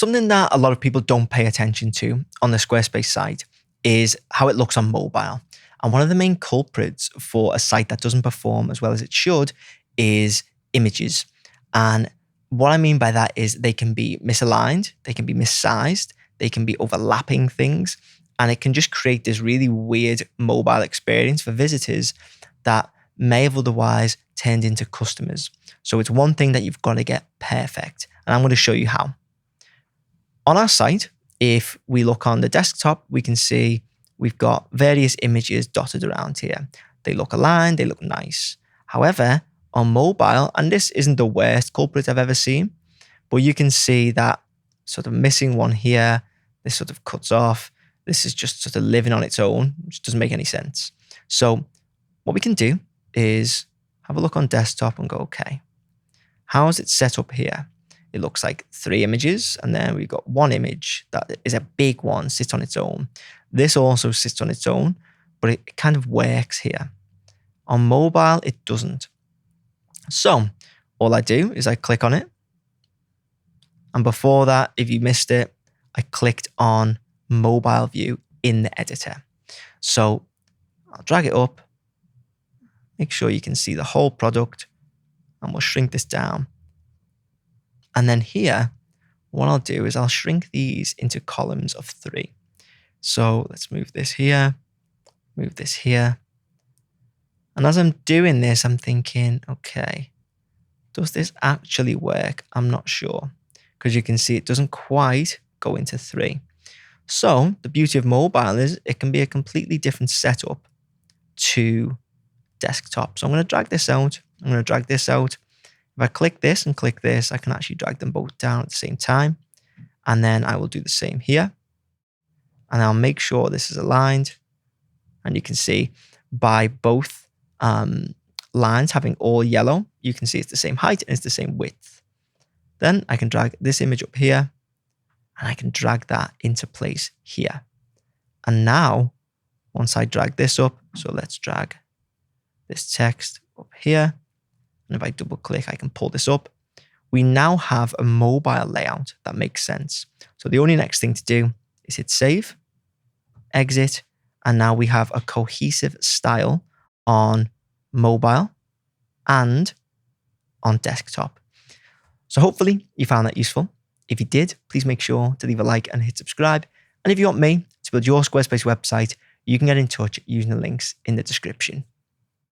Something that a lot of people don't pay attention to on the Squarespace site is how it looks on mobile. And one of the main culprits for a site that doesn't perform as well as it should is images. And what I mean by that is they can be misaligned, they can be missized, they can be overlapping things, and it can just create this really weird mobile experience for visitors that may have otherwise turned into customers. So it's one thing that you've got to get perfect. And I'm going to show you how. On our site, if we look on the desktop, we can see we've got various images dotted around here. They look aligned, they look nice. However, on mobile, and this isn't the worst culprit I've ever seen, but you can see that sort of missing one here. This sort of cuts off. This is just sort of living on its own, which doesn't make any sense. So what we can do is have a look on desktop and go, okay, how is it set up here? It looks like 3 images, and then we've got 1 image that is a big one, sits on its own. This also sits on its own, but it kind of works here. On mobile, it doesn't. So all I do is I click on it. And before that, if you missed it, I clicked on mobile view in the editor. So I'll drag it up, make sure you can see the whole product, and we'll shrink this down. And then here, what I'll do is I'll shrink these into columns of 3. So let's move this here, move this here. And as I'm doing this, I'm thinking, okay, does this actually work? I'm not sure, because you can see it doesn't quite go into 3. So the beauty of mobile is it can be a completely different setup to desktop. So I'm going to drag this out. I'm going to drag this out. If I click this and click this, I can actually drag them both down at the same time. And then I will do the same here. And I'll make sure this is aligned. And you can see by both lines having all yellow, you can see it's the same height and it's the same width. Then I can drag this image up here and I can drag that into place here. And now, once I drag this up, so let's drag this text up here. And if I double click, I can pull this up. We now have a mobile layout that makes sense. So the only next thing to do is hit save, exit, and now we have a cohesive style on mobile and on desktop. So hopefully you found that useful. If you did, please make sure to leave a like and hit subscribe. And if you want me to build your Squarespace website, you can get in touch using the links in the description.